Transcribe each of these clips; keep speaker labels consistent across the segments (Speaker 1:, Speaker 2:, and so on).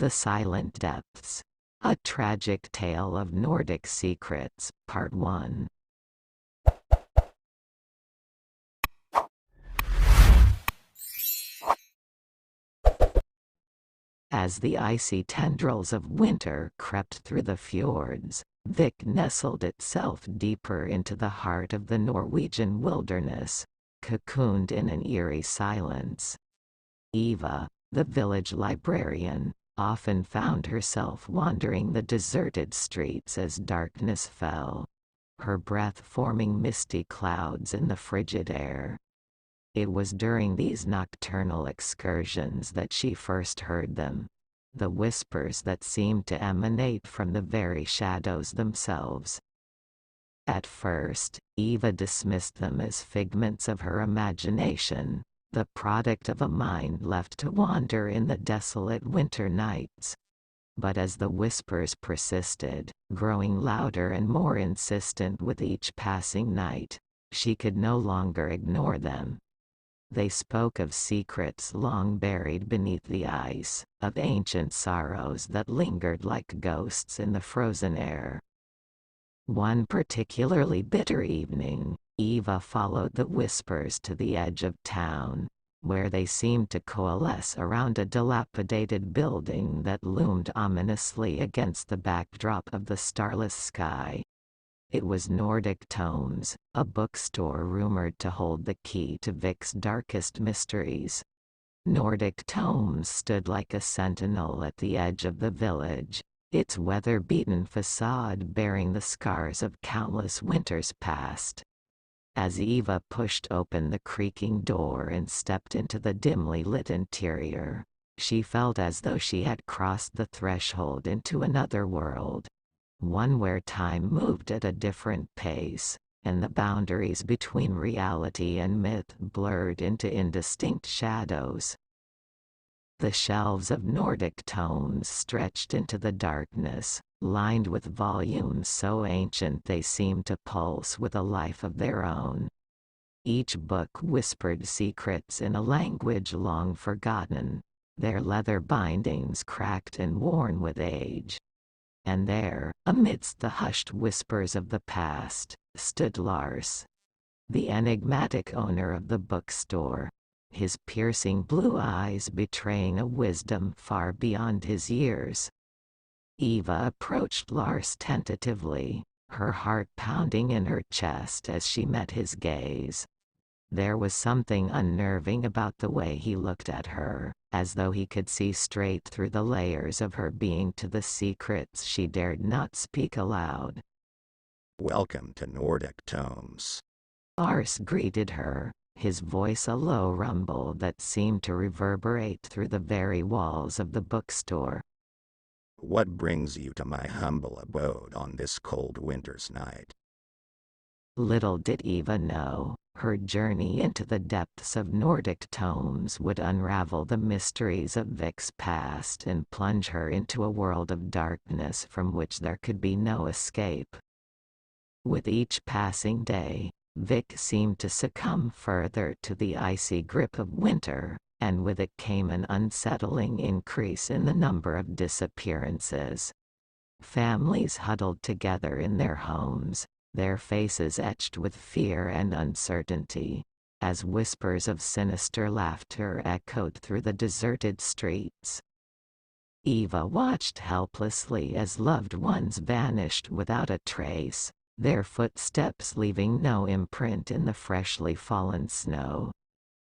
Speaker 1: The Silent Depths. A Tragic Tale of Nordic Secrets, Part 1. As the icy tendrils of winter crept through the fjords, Vik nestled itself deeper into the heart of the Norwegian wilderness, cocooned in an eerie silence. Eva, the village librarian, often found herself wandering the deserted streets as darkness fell, her breath forming misty clouds in the frigid air. It was during these nocturnal excursions that she first heard them, the whispers that seemed to emanate from the very shadows themselves. At first, Eva dismissed them as figments of her imagination, the product of a mind left to wander in the desolate winter nights. But as the whispers persisted, growing louder and more insistent with each passing night, she could no longer ignore them. They spoke of secrets long buried beneath the ice, of ancient sorrows that lingered like ghosts in the frozen air. One particularly bitter evening, Eva followed the whispers to the edge of town, where they seemed to coalesce around a dilapidated building that loomed ominously against the backdrop of the starless sky. It was Nordic Tomes, a bookstore rumored to hold the key to Vik's darkest mysteries. Nordic Tomes stood like a sentinel at the edge of the village, its weather-beaten facade bearing the scars of countless winters past. As Eva pushed open the creaking door and stepped into the dimly lit interior, she felt as though she had crossed the threshold into another world. One where time moved at a different pace, and the boundaries between reality and myth blurred into indistinct shadows. The shelves of Nordic tomes stretched into the darkness, lined with volumes so ancient they seemed to pulse with a life of their own. Each book whispered secrets in a language long forgotten, their leather bindings cracked and worn with age. And there, amidst the hushed whispers of the past, stood Lars, the enigmatic owner of the bookstore, his piercing blue eyes betraying a wisdom far beyond his years. Eva approached Lars tentatively, her heart pounding in her chest as she met his gaze. There was something unnerving about the way he looked at her, as though he could see straight through the layers of her being to the secrets she dared not speak aloud.
Speaker 2: "Welcome to Nordic Tomes."
Speaker 1: Lars greeted her, his voice a low rumble that seemed to reverberate through the very walls of the bookstore.
Speaker 2: "What brings you to my humble abode on this cold winter's night?"
Speaker 1: Little did Eva know, her journey into the depths of Nordic tomes would unravel the mysteries of Vik's past and plunge her into a world of darkness from which there could be no escape. With each passing day, Vik seemed to succumb further to the icy grip of winter, and with it came an unsettling increase in the number of disappearances. Families huddled together in their homes, their faces etched with fear and uncertainty, as whispers of sinister laughter echoed through the deserted streets. Eva watched helplessly as loved ones vanished without a trace, their footsteps leaving no imprint in the freshly fallen snow.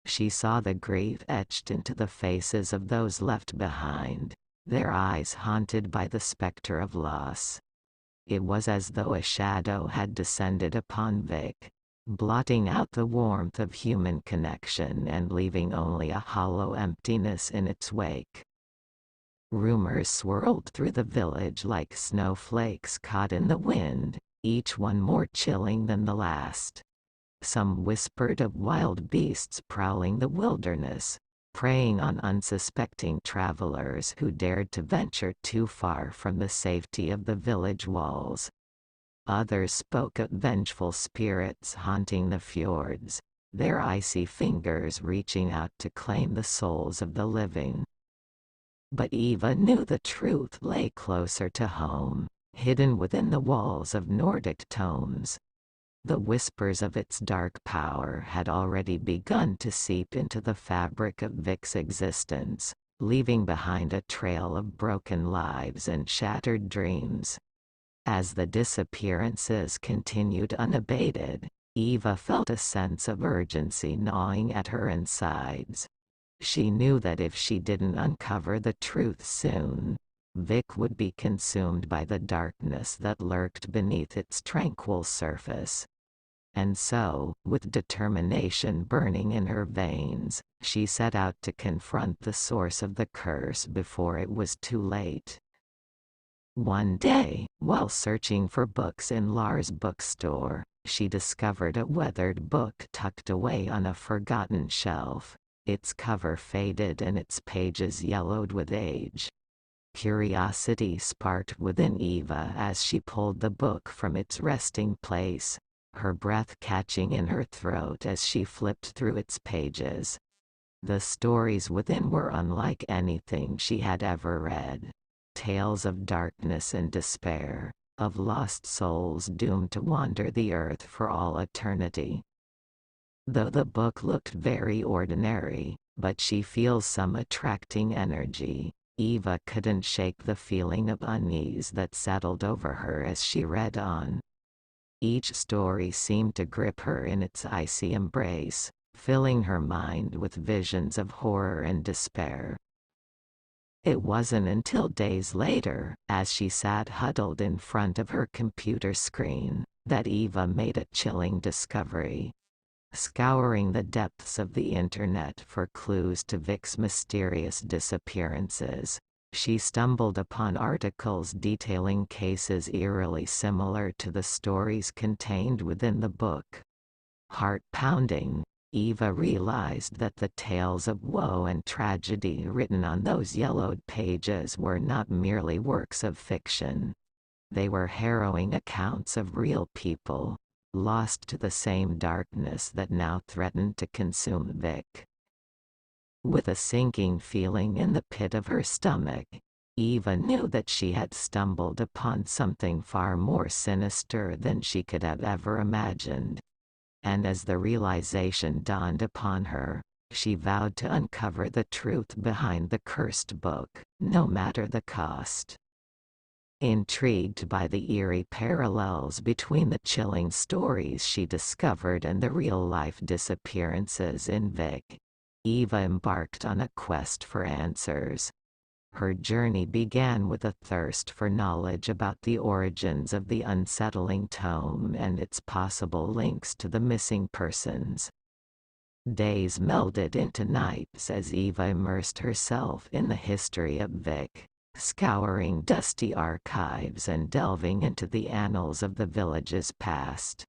Speaker 1: She saw the grief etched into the faces of those left behind, their eyes haunted by the specter of loss. It was as though a shadow had descended upon Vik, blotting out the warmth of human connection and leaving only a hollow emptiness in its wake. Rumors swirled through the village like snowflakes caught in the wind, each one more chilling than the last. Some whispered of wild beasts prowling the wilderness, preying on unsuspecting travelers who dared to venture too far from the safety of the village walls. Others spoke of vengeful spirits haunting the fjords, their icy fingers reaching out to claim the souls of the living. But Eva knew the truth lay closer to home, hidden within the walls of Nordic tomes. The whispers of its dark power had already begun to seep into the fabric of Vic's existence, leaving behind a trail of broken lives and shattered dreams. As the disappearances continued unabated, Eva felt a sense of urgency gnawing at her insides. She knew that if she didn't uncover the truth soon, Vic would be consumed by the darkness that lurked beneath its tranquil surface. And so, with determination burning in her veins, she set out to confront the source of the curse before it was too late. One day, while searching for books in Lars' bookstore, she discovered a weathered book tucked away on a forgotten shelf, its cover faded and its pages yellowed with age. Curiosity sparked within Eva as she pulled the book from its resting place, her breath catching in her throat as she flipped through its pages. The stories within were unlike anything she had ever read. Tales of darkness and despair, of lost souls doomed to wander the earth for all eternity. Though the book looked very ordinary, but she feels some attracting energy. Eva couldn't shake the feeling of unease that settled over her as she read on. Each story seemed to grip her in its icy embrace, filling her mind with visions of horror and despair. It wasn't until days later, as she sat huddled in front of her computer screen, that Eva made a chilling discovery. Scouring the depths of the internet for clues to Vic's mysterious disappearances, she stumbled upon articles detailing cases eerily similar to the stories contained within the book. Heart-pounding, Eva realized that the tales of woe and tragedy written on those yellowed pages were not merely works of fiction. They were harrowing accounts of real people, lost to the same darkness that now threatened to consume Vic. With a sinking feeling in the pit of her stomach, Eva knew that she had stumbled upon something far more sinister than she could have ever imagined. And as the realization dawned upon her, she vowed to uncover the truth behind the cursed book, no matter the cost. Intrigued by the eerie parallels between the chilling stories she discovered and the real-life disappearances in Vic, Eva embarked on a quest for answers. Her journey began with a thirst for knowledge about the origins of the unsettling tome and its possible links to the missing persons. Days melded into nights as Eva immersed herself in the history of Vic, scouring dusty archives and delving into the annals of the village's past.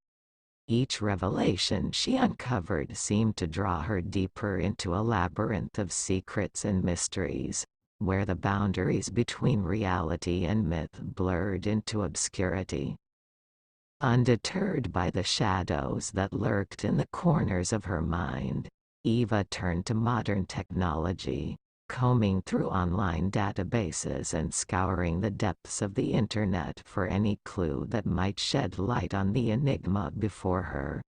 Speaker 1: Each revelation she uncovered seemed to draw her deeper into a labyrinth of secrets and mysteries, where the boundaries between reality and myth blurred into obscurity. Undeterred by the shadows that lurked in the corners of her mind, Eva turned to modern technology, combing through online databases and scouring the depths of the internet for any clue that might shed light on the enigma before her.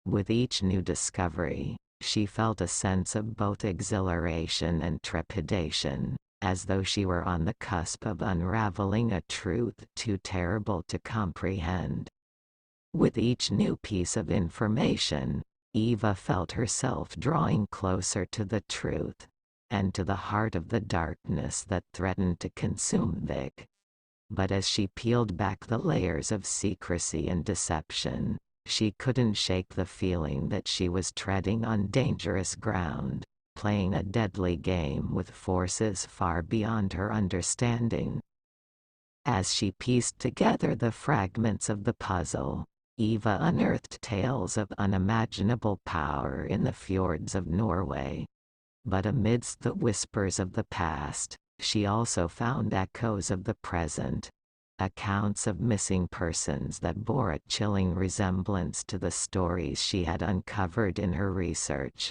Speaker 1: With each new discovery, she felt a sense of both exhilaration and trepidation, as though she were on the cusp of unraveling a truth too terrible to comprehend. With each new piece of information, Eva felt herself drawing closer to the truth, and to the heart of the darkness that threatened to consume Vic. But as she peeled back the layers of secrecy and deception, she couldn't shake the feeling that she was treading on dangerous ground, playing a deadly game with forces far beyond her understanding. As she pieced together the fragments of the puzzle, Eva unearthed tales of unimaginable power in the fjords of Norway. But amidst the whispers of the past, she also found echoes of the present, accounts of missing persons that bore a chilling resemblance to the stories she had uncovered in her research.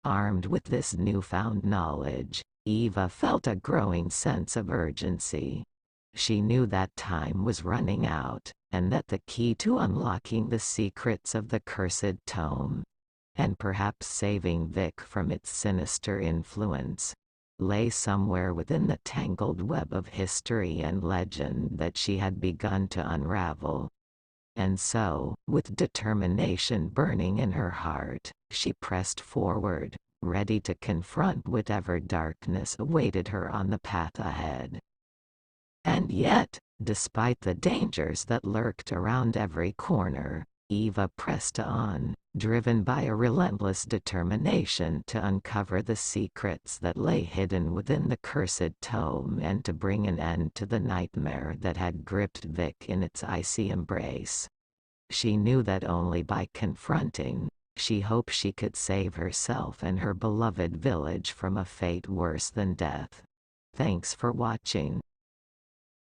Speaker 1: Armed with this newfound knowledge, Eva felt a growing sense of urgency. She knew that time was running out, and that the key to unlocking the secrets of the cursed tome, and perhaps saving Vic from its sinister influence, lay somewhere within the tangled web of history and legend that she had begun to unravel. And so, with determination burning in her heart, she pressed forward, ready to confront whatever darkness awaited her on the path ahead. And yet, despite the dangers that lurked around every corner, Eva pressed on, driven by a relentless determination to uncover the secrets that lay hidden within the cursed tome and to bring an end to the nightmare that had gripped Vic in its icy embrace. She knew that only by confronting, she hoped she could save herself and her beloved village from a fate worse than death. Thanks for watching.